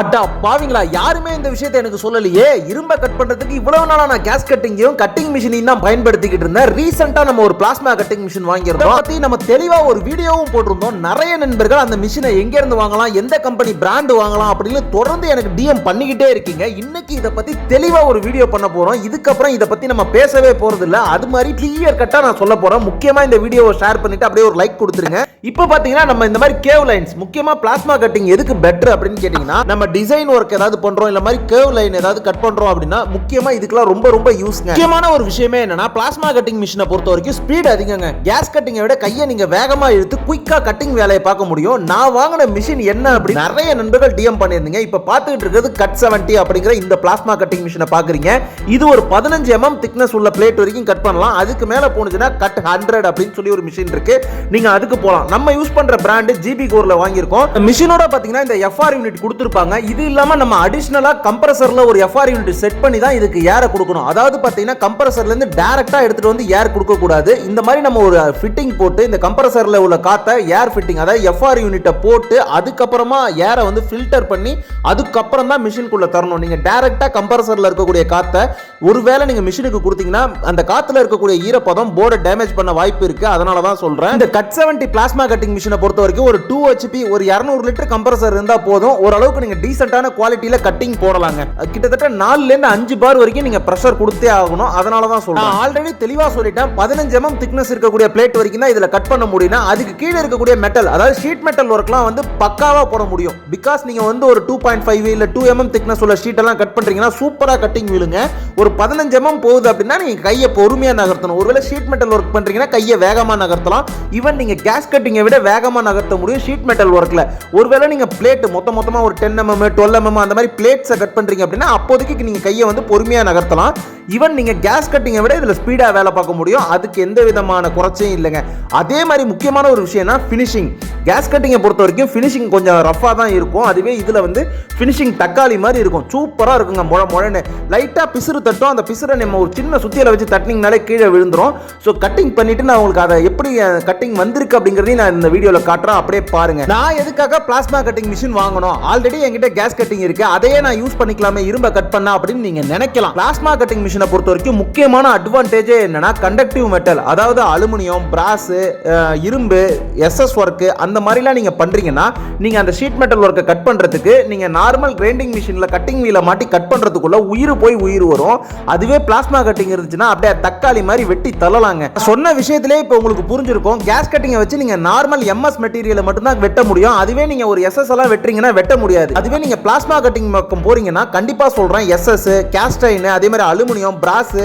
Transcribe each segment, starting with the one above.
அட்டா பாவீங்களா, யாருமே இந்த விஷயத்தை எனக்கு சொல்லலையே. இரும்ப கட் பண்றதுக்கு இவ்வளவு நாளா நான் கேஸ் கட்டிங்கையும் கட்டிங் மிஷினையும் தான் பயன்படுத்திக்கிட்டு இருந்தேன். ரீசெண்டா நம்ம ஒரு பிளாஸ்மா கட்டிங் மிஷின் வாங்கியிருந்தோம். பத்தி நம்ம தெளிவா ஒரு வீடியோவும் போட்டிருந்தோம். நிறைய நண்பர்கள் அந்த மிஷினை எங்க இருந்து வாங்கலாம், எந்த கம்பெனி பிராண்ட் வாங்கலாம் அப்படின்னு தொடர்ந்து எனக்கு டிஎம் பண்ணிக்கிட்டே இருக்கீங்க. இன்னைக்கு இதை பத்தி தெளிவா ஒரு வீடியோ பண்ண போறோம். இதுக்கப்புறம் இதை பத்தி நம்ம பேசவே போறது இல்ல. அது மாதிரி கிளியர் கட்டா நான் சொல்ல போறேன். முக்கியமா இந்த வீடியோவை ஷேர் பண்ணிட்டு அப்படியே ஒரு லைக் கொடுத்துருங்க. இப்போ பாத்தீங்கன்னா நம்ம இந்த மாதிரி கேவ் லைன்ஸ், முக்கியமா பிளாஸ்மா கட்டிங் எதுக்கு பெட்டர் அப்படின்னு கேட்டீங்கன்னா, நம்ம டிசைன் ஒர்க் ஏதாவது பண்றோம், இல்ல மாதிரி கேவ் லைன் ஏதாவது கட் பண்றோம் அப்படின்னா முக்கியமா இதுக்கெல்லாம் ரொம்ப யூஸ்ங்க. முக்கியமான ஒரு விஷயமே என்னன்னா, பிளாஸ்மா கட்டிங் மிஷினை பொறுத்த வரைக்கும் ஸ்பீட் அதிகங்க. கேஸ் கட்டிங்கை விட கையை நீங்க வேகமா இழுத்து குயிக்கா கட்டிங் வேலையை பார்க்க முடியும். நான் வாங்கின மிஷின் என்ன அப்படி நிறைய நண்பர்கள் டிஎம் பண்ணியிருந்தீங்க. இப்ப பார்த்துட்டு இருக்கிறது கட் 70 அப்படிங்கிற இந்த பிளாஸ்மா கட்டிங் மிஷினை பாக்குறீங்க. இது ஒரு 15 mm திக்னஸ் உள்ள பிளேட் வரைக்கும் கட் பண்ணலாம். அதுக்கு மேல போனுச்சுன்னா கட் 100 அப்படின்னு சொல்லி ஒரு மிஷின் இருக்கு. நீங்க அதுக்கு போலாம். நம்ம யூஸ் பண்ற பிராண்ட் ஜிபி கோர்ல வாங்கியிருக்கோம். மிஷினோட பாத்தீங்கன்னா இந்த எஃப்ஆர் யூனிட் கொடுத்திருப்பாங்க. இது இல்லாம நம்ம அடிஷனலா கம்ப்ரஸர்ல ஒரு எஃப்ஆர் யூனிட் செட் பண்ணி தான் இதுக்கு ஏர் கொடுக்கணும். அதாவது பாத்தீங்கன்னா கம்ப்ரஸர்ல இருந்து டைரக்டா எடுத்துட்டு வந்து ஏர் கொடுக்க கூடாது. இந்த மாதிரி நம்ம ஒரு ஃபிட்டிங் போட்டு இந்த கம்ப்ரஸர்ல உள்ள காத்தை ஏர் ஃபிட்டிங், அதாவது எஃப்ஆர் யூனிட்டை போட்டு அதுக்கப்புறமா ஏரை வந்து ஃபில்டர் பண்ணி அதுக்கப்புறம் தான் மிஷினுக்குள்ள தரணும். நீங்க டைரக்டா கம்ப்ரஸர்ல இருக்கக்கூடிய காத்தை ஒருவேளை நீங்க மிஷினுக்கு கொடுத்தீங்கன்னா அந்த காத்துல இருக்கக்கூடிய ஈரப்பதம் போர்டை டேமேஜ் பண்ண வாய்ப்பு இருக்கு. அதனால தான் சொல்றேன். இந்த கட் 70 பிளாஸ்மா கட்டிங் மிஷினை பொறுத்த வரைக்கும் ஒரு 2 HP ஒரு 200 லிட்டர் கம்ப்ரஸர் இருந்தா போதும். ஓரளவுக்கு நீங்க டீசென்ட்டான குவாலிட்டியில கட்டிங் போடலாங்க. கிட்டத்தட்ட 4 ல இருந்து 5 பார் வரைக்கும் நீங்க பிரஷர் கொடுத்தே ஆகணும். அதனால தான் சொல்றேன். நான் ஆல்ரெடி தெளிவா சொல்லிட்டேன். 15 mm திக்னஸ் இருக்கக்கூடிய பிளேட் வரைக்கும் தான் இதுல கட் பண்ண முடியும்னா, அதுக்கு கீழே இருக்கக்கூடிய மெட்டல், அதாவது ஷீட் மெட்டல் ஒர்க்லாம் வந்து பக்காவா போட முடியும். பிகாஸ் நீங்க வந்து ஒரு 2.5 இல்ல 2 mm திக்னஸ் உள்ள ஷீட் எல்லாம் கட் பண்றீங்கன்னா சூப்பரா கட்டிங் விழுங்க. ஒரு 15 mm போகுது அப்படின்னா நீங்க கையை பொறுமையா நகர்த்தணும். ஒருவேளை ஷீட் மெட்டல் ஒர்க் பண்றீங்கன்னா கையை வேகமா நகர்த்தலாம். ஈவன் நீங்க கேஸ் கட்டிங்கை விட வேகமா நகர்த்த முடியும் ஷீட் மெட்டல் ஒர்க்ல. ஒருவேளை நீங்க பிளேட் மொத்தமா ஒரு 10 mm 12 mm அந்த மாதிரி பிளேட்ஸை கட் பண்றீங்க அப்படின்னா அப்போதைக்கு நீங்க கையை வந்து பொறுமையா நகர்த்தலாம். ஈவன் நீங்க கேஸ் கட்டிங்கை விட இதுல ஸ்பீடா வேலை பார்க்க முடியும். அதுக்கு எந்த விதமான குறைச்சையும் இல்லைங்க. அதே மாதிரி முக்கியமான ஒரு விஷயம்னா ஃபினிஷிங். கேஸ் கட்டிங்கை பொறுத்த வரைக்கும் ஃபினிஷிங் கொஞ்சம் ரஃபா தான் இருக்கும். அதுவே இதுல வந்து ஃபினிஷிங் தக்காளி மாதிரி இருக்கும். சூப்பரா இருக்குங்க. முழன்னு லைட்டா பிசுறு தட்டும். அந்த பிசுரை நம்ம ஒரு சின்ன சுத்தியில வச்சு தட்டினீங்கனாலே கீழே விழுந்துரும். ஸோ கட்டிங் பண்ணிட்டு நான் உங்களுக்கு அதை எப்படி கட்டிங் வந்திருக்கு அப்படிங்கிறதையும் நான் இந்த வீடியோல காட்டுறேன். அப்படியே பாருங்க. நான் எதுக்காக பிளாஸ்மா கட்டிங் மிஷின் வாங்கணும், ஆல்ரெடி என்கிட்ட கேஸ் கட்டிங் இருக்கு, அதையே நான் யூஸ் பண்ணிக்கலாமே இரும்ப கட் பண்ணா அப்படின்னு நீங்க நினைக்கலாம். பிளாஸ்மா கட்டிங் மிஷினை பொறுத்த வரைக்கும் முக்கியமான அட்வான்டேஜ் என்னன்னா கண்டக்டிவ் மெட்டல், அதாவது அலுமினியம், பிராஸ், இரும்பு, எஸ்எஸ் ஒர்க் அந்த மாதிரிலாம் நீங்க பண்றீங்கன்னா நீங்க அந்த ஷீட் மெட்டல் ஒர்க்கை கட் பண்றதுக்கு நீங்க நார்மல் கிரைண்டிங் மிஷின்ல கட்டிங் வீல மாட்டி கட் பண்றதுக்குள்ள உயிர் போய் உயிர் வரும். அதுவே பிளாஸ்மா கட்டிங் இருந்துச்சுன்னா அப்படியே தக்காளி மாதிரி வெட்டி தள்ளலாங்க. சொன்ன விஷயத்திலே இப்போ உங்களுக்கு புரிஞ்சிருக்கும். கேஸ் கட்டிங்கை வச்சு நீங்க நார்மல் எம்எஸ் மெட்டீரியலை மட்டும் தான் வெட்ட முடியும். அதுவே நீங்க ஒரு எஸ்எஸ் எல்லாம் வெட்டுறீங்கன்னா வெட்ட முடியாது. அதுவே நீங்க பிளாஸ்மா கட்டிங் பக்கம் போறீங்கன்னா கண்டிப்பா சொல்றேன், எஸ்எஸ், கேஸ்டைன், அதே மாதிரி அலுமினியம், பிராஸ்,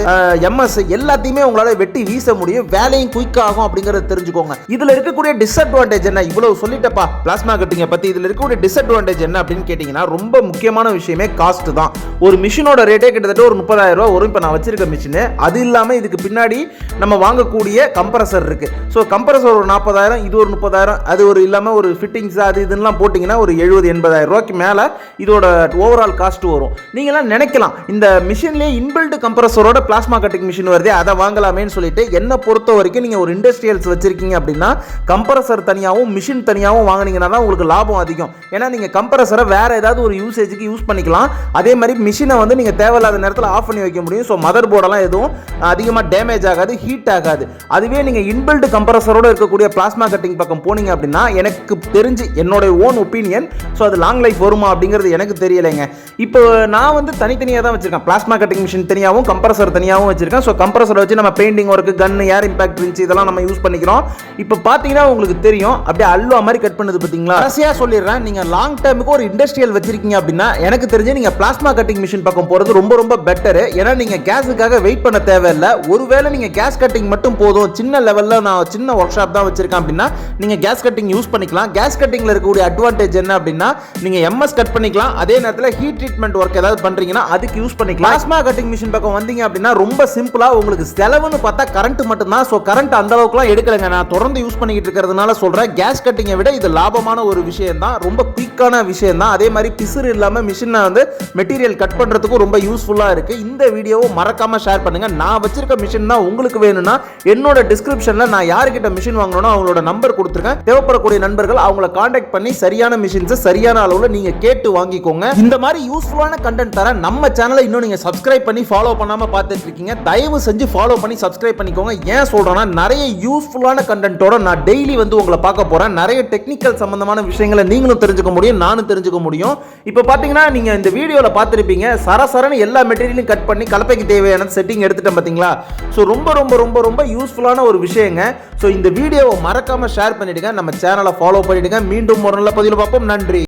எம்எஸ் எல்லாத்தையுமே உங்களால வெட்டி வீச முடியும். வேலையும் குயிக் ஆகும் அப்படிங்கறத தெரிஞ்சுக்கோங்க. இதுல இருக்கக்கூடிய டிஸ்அட்வான்டேஜ் என்ன, இவ்வளவு சொல்லிட்டப்பா பிளாஸ்மா கட்டிங்கை பத்தி. இதுல இருக்கக்கூடிய டிஸ்அட்வான்டேஜ் என்ன அப்படின்னு கேட்டீங்கன்னா, ரொம்ப முக்கியமான விஷயமே காஸ்ட் தான். ஒரு மிஷினோட ரேட்டே கிட்டத்தட்ட ஒரு 30,000 ரூபாய் வரும். இப்போ நான் வச்சிருக்க மிஷின். அது இல்லாம இதுக்கு பின்னாடி நம்ம வாங்கக்கூடிய கம்ப்ரஸர் இருக்கு. ஸோ கம்ப்ரஸர் ஒரு 40,000, இது ஒரு 30,000, அது ஒரு இல்லாம ஒரு ஃபிட்டிங்ஸ் அது இதெல்லாம் போட்டிங்கன்னா ஒரு 70-80,000 ரூபாய்க்கு மேல இதோட ஓவரால் காஸ்ட் வரும். நீங்களாம் நினைக்கலாம் இந்த மிஷின்லேயே இன்பில்ட் கம்ப்ரஸரோட பிளாஸ்மா கட்டிங் மிஷின் வருது, அதை வாங்கலாமேன்னு சொல்லிட்டு. என்னை பொறுத்த வரைக்கும் நீங்க ஒரு இண்டஸ்ட்ரியல்ஸ் வச்சிருக்கீங்க அப்படின்னா கம்ப்ரஸர் தனியாகவும் மிஷின் தனியாகவும் வாங்கினீங்கன்னா தான் உங்களுக்கு லாபம் அதிகம். ஏன்னா நீங்க கம்ப்ரஸரை வேற ஏதாவது ஒரு யூசேஜுக்கு யூஸ் பண்ணிக்கலாம். அதே மாதிரி மிஷினை வந்து நீங்க தேவையில்லாத நேரத்தில் ஆஃப் பண்ணி வைக்க முடியும். ஸோ மதர் போர்டெல்லாம் எதுவும் அதிகமாக டேமேஜ் ஆகாது, ஹீட் ஆகாது. அதுவே நீங்க இன்பில்ட் கம்ப்ரஸரோட இருக்கக்கூடிய பிளாஸ்மா கட்டிங் பக்கம் போனீங்க அப்படின்னா எனக்கு தெரிஞ்சு என்னோட ஓன் ஒப்பீனியன், ஸோ அது லாங் லைஃப் வருமா அப்படிங்கிறது எனக்கு தெரியலைங்க. இப்போ நான் வந்து தனித்தனியாக தான் வச்சிருக்கேன். பிளாஸ்மா கட்டிங் மிஷின் தனியாகவும் கம்ப்ரஸர் தனியாகவும் வச்சிருக்கேன். ஸோ கம்ப்ரஸரை வச்சு நம்ம பெயிண்டிங் ஒர்க்கு, கன், ஏர் இம்பாக்ட் ரின்ச் இதெல்லாம் நம்ம யூஸ் பண்ணிக்கிறோம். இப்போ பார்த்தீங்கன்னா உங்களுக்கு தெரியும் அப்படியே அல்வா மாதிரி கட் பண்ணுது பார்த்தீங்களா. கடைசியாக சொல்லிடுறேன், நீங்க லாங் டைமுக்கு ஒரு இண்டஸ்ட்ரியல் வச்சிருக்கீங்க அப்படின்னா எனக்கு தெரிஞ்சு நீங்க பிளாஸ்மா கட்டிங் மிஷின் பக்கம் போறது ரொம்ப பெட்டர். ஏன்னா நீங்க கேஸுக்காக வெயிட் பண்ண தேவையில்லை. ஒருவேளை நீங்க கேஸ் கட்டிங் மட்டும் போதும், சின்ன லெவல்ல நான் சின்ன ஒர்க் ஷாப் தான் வச்சிருக்கேன் அப்படின்னா நீங்க கேஸ் கட்டிங் யூஸ் பண்ணிக்கலாம். கேஸ் கட்டிங்ல இருக்கக்கூடிய அட்வான்டேஜ் என்ன அப்படின்னா நீங்க எம்எஸ் கட் பண்ணிக்கலாம். அதே நேரத்தில் ஹீட் ட்ரீட்மெண்ட் ஒர்க் ஏதாவது பண்றீங்கன்னா அதுக்கு யூஸ் பண்ணிக்கலாம். பிளாஸ்மா கட்டிங் மிஷின் பக்கம் வந்தீங்க அப்படின்னா ரொம்ப சிம்பிளா உங்களுக்கு செலவுன்னு பார்த்தா கரண்ட் மட்டும் தான். ஸோ கரண்ட் அந்த அளவுக்குலாம் எடுக்கலைங்க. நான் தொடர்ந்து யூஸ் பண்ணிக்கிட்டு இருக்கிறதுனால சொல்றேன், கேஸ் கட்டிங்கை விட இது லாபமான ஒரு விஷயம் தான், ரொம்ப குயிக்கான விஷயம் தான். அதே மாதிரி பிசுறு இல்லாம மிஷினை வந்து மெட்டீரியல் கட் பண்றதுக்கும் ரொம்ப யூஸ்ஃபுல்லா இருக்கு. இந்த வீடியோவை மறக்காம ஷேர் பண்ணுங்க. நான் வச்சிருக்க மிஷின் தான் உங்களுக்கு வேணும்னா என்னோட டிஸ்கிரிப்ஷன்ல நான் யார்கிட்ட மிஷின் வாங்கணும்னோ அவங்களோட நம்பர் கொடுத்துருக்கேன். தேவைப்படக்கூடிய நண்பர்கள் அவங்கள கான்டாக்ட் பண்ணி சரியான மிஷின்ஸ் சரியான அளவுல நீங்க கேட்டு வாங்கிக்கோங்க. இந்த மாதிரி யூஸ்ஃபுல்லான கண்டென்ட் தர நம்ம சேனலை இன்னும் நீங்க சப்ஸ்கிரைப் பண்ணி ஃபாலோ பண்ணாம பார்த்துட்டு இருக்கீங்க. தயவு செஞ்சு ஃபாலோ பண்ணி சப்ஸ்கிரைப் பண்ணிக்கோங்க. ஏன் சொல்றேன்னா நிறைய யூஸ்ஃபுல்லான கண்டென்ட்டோட நான் டெய்லி வந்து உங்களை பார்க்க போறேன். நிறைய டெக்னிக்கல் சம்பந்தமான விஷயங்களை நீங்களும் தெரிஞ்சுக்க முடியும், நானும் தெரிஞ்சுக்க முடியும். இப்போ பாத்தீங்கன்னா நீங்க இந்த வீடியோல பார்த்திருப்பீங்க, சரசரன்னு எல்லா மெட்டீரியலையும் கட் பண்ணி கலப்பைக்கு தேவையான செட்டிங் எடுத்துட்டேன் பாத்தீங்களா. ஸோ ரொம்ப ரொம்ப ரொம்ப ரொம்ப யூஸ்ஃபுல்லான ஒரு விஷயங்க. ஸோ இந்த வீடியோவை மறக்காம ஷேர் பண்ணிடுங்க, நம்ம சேனலை ஃபாலோ பண்ணிடுங்க. மீண்டும் ஒரு நல்ல பதிவில் பார்ப்போம். நன்றி.